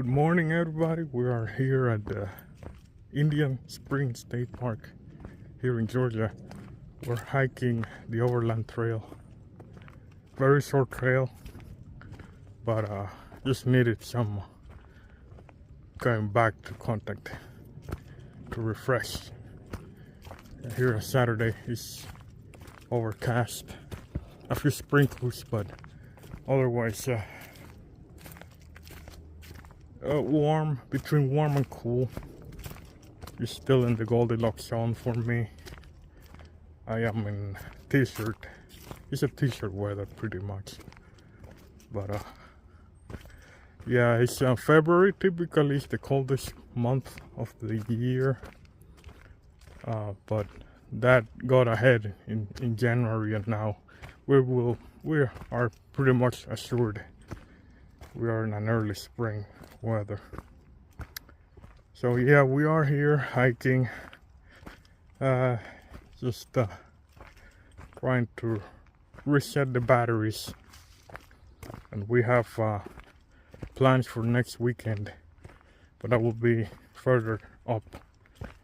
Good morning, everybody. We are here at the Indian Springs State Park here in Georgia. We're hiking the Overland Trail. Very short trail, but just needed some going back to contact to refresh. Here on Saturday is overcast, a few sprinkles, but otherwise warm, between warm and cool. It's still in the Goldilocks zone for me. I am in t-shirt. It's a t-shirt weather pretty much, but yeah, it's February. Typically it's the coldest month of the year, but that got ahead in January, and now we are pretty much assured we are in an early spring weather. So yeah, we are here hiking, just trying to reset the batteries, and we have plans for next weekend, but that will be further up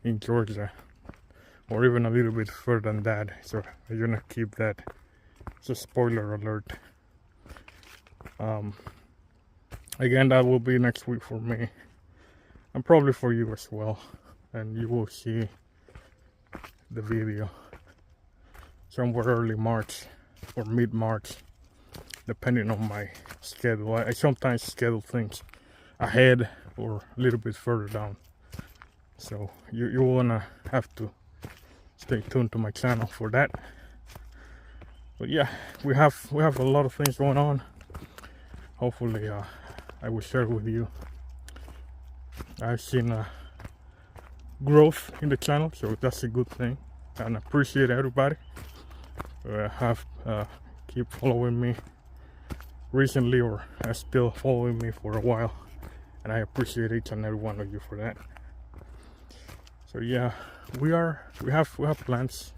in Georgia, or even a little bit further than that, so I'm gonna keep that. It's a spoiler alert. Again, that will be next week for me, and probably for you as well, and you will see the video somewhere early March or mid-March, depending on my schedule. I sometimes schedule things ahead or a little bit further down, so you wanna have to stay tuned to my channel for that. But yeah, we have a lot of things going on. Hopefully I will share with you. I've seen growth in the channel, so that's a good thing, and I appreciate everybody have keep following me recently, or are still following me for a while, and I appreciate each and every one of you for that. So yeah, we have plans.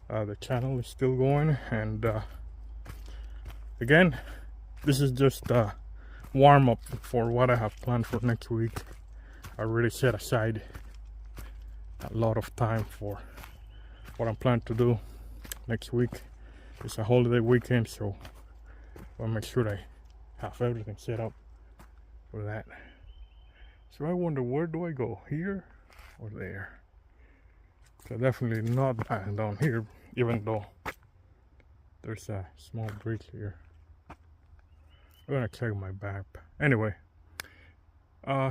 The channel is still going, and again, this is just a warm up for what I have planned for next week. I already set aside a lot of time for what I'm planning to do next week. It's a holiday weekend, so I'll make sure I have everything set up for that. So I wonder, where do I go, here or there? So definitely not back down here, even though there's a small bridge here. I'm gonna check my map. Anyway,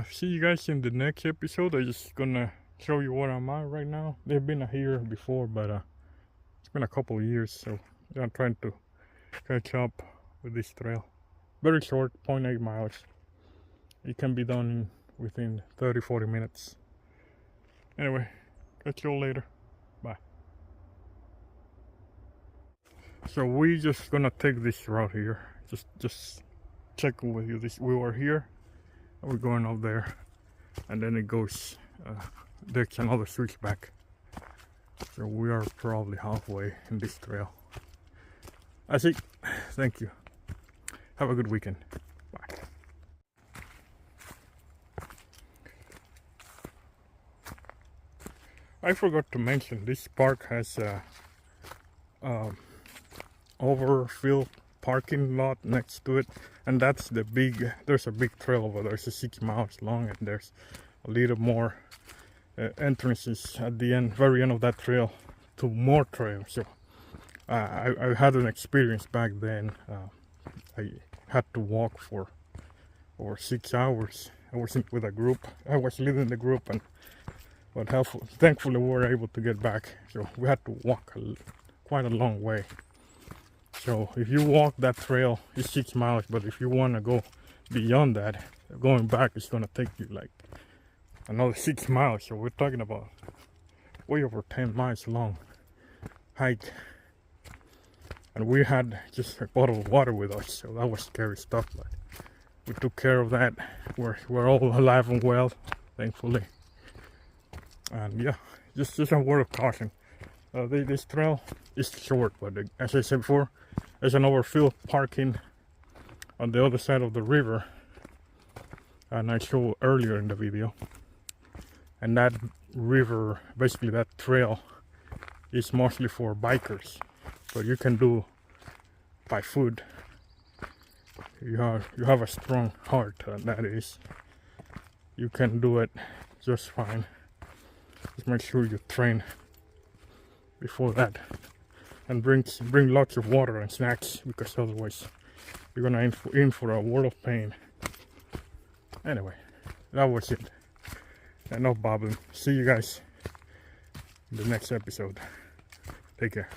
see you guys in the next episode. I'm just gonna show you where I'm at right now. They've been here before, but it's been a couple of years, so I'm trying to catch up with this trail. Very short, 0.8 miles. It can be done within 30-40 minutes. Anyway, catch you all later. Bye. So we just gonna take this route here. Just checking with you. We were here, and we're going up there, and then it goes. There's another switchback. So we are probably halfway in this trail. That's it. Thank you. Have a good weekend. Bye. I forgot to mention, this park has a overfilled parking lot next to it, and that's the big, there's a big trail over there. It's 6 miles long, and there's a little more entrances at the end, very end of that trail, to more trails. So I had an experience back then. I had to walk for over 6 hours. I wasn't with a group. I was leading the group, but thankfully we were able to get back. So we had to walk quite a long way. So if you walk that trail, it's 6 miles, but if you want to go beyond that, going back is going to take you like another 6 miles. So we're talking about way over 10 miles long hike, and we had just a bottle of water with us, so that was scary stuff, but we took care of that. We're all alive and well, thankfully. And yeah, just a word of caution. This trail is short, but as I said before, there's an overfilled parking on the other side of the river, and I showed earlier in the video. And that river, basically that trail, is mostly for bikers, but you can do by foot. You have a strong heart, and that is, you can do it just fine. Just make sure you train before that, and bring lots of water and snacks, because otherwise you're gonna in for a world of pain. Anyway, that was it. And no problem. See you guys in the next episode. Take care.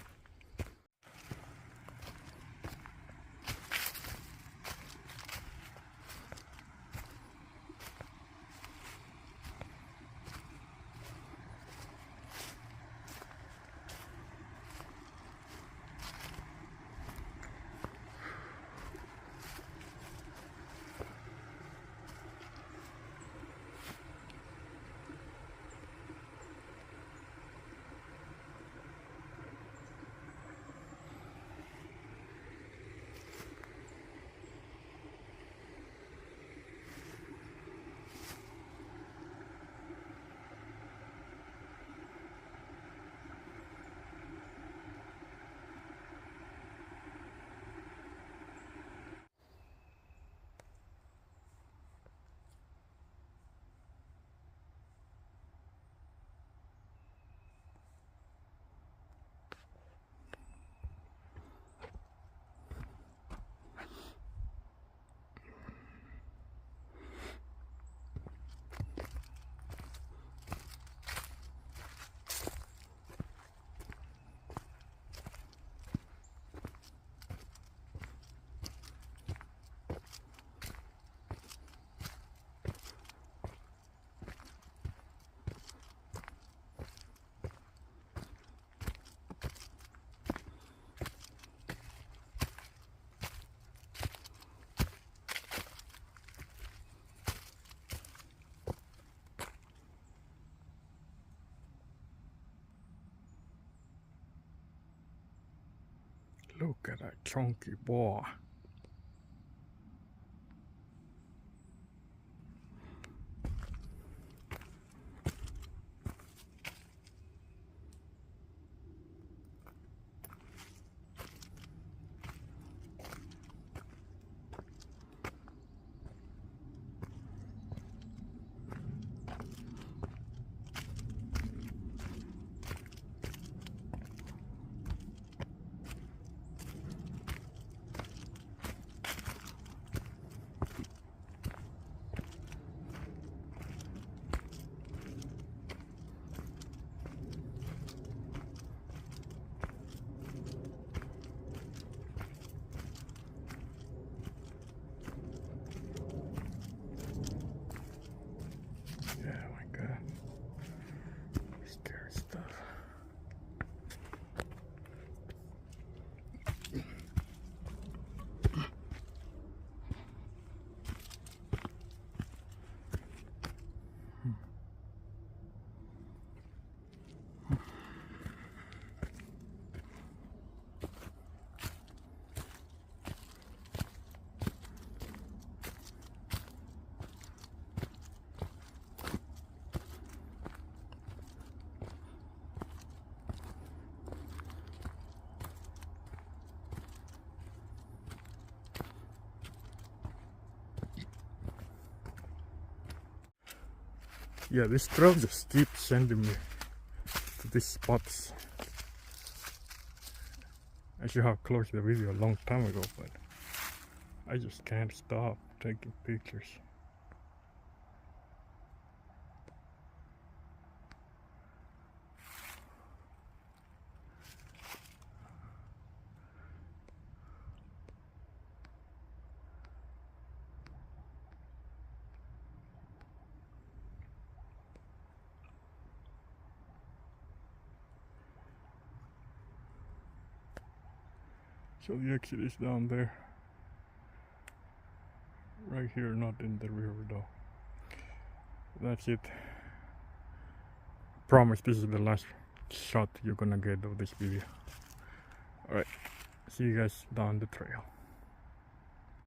Look at that chunky boy. Scary stuff. Yeah, this trail just keeps sending me to these spots. I should have closed the video a long time ago, but I just can't stop taking pictures. So the exit is down there. Right here, not in the river though. That's it. Promise this is the last shot you're gonna get of this video. Alright, see you guys down the trail.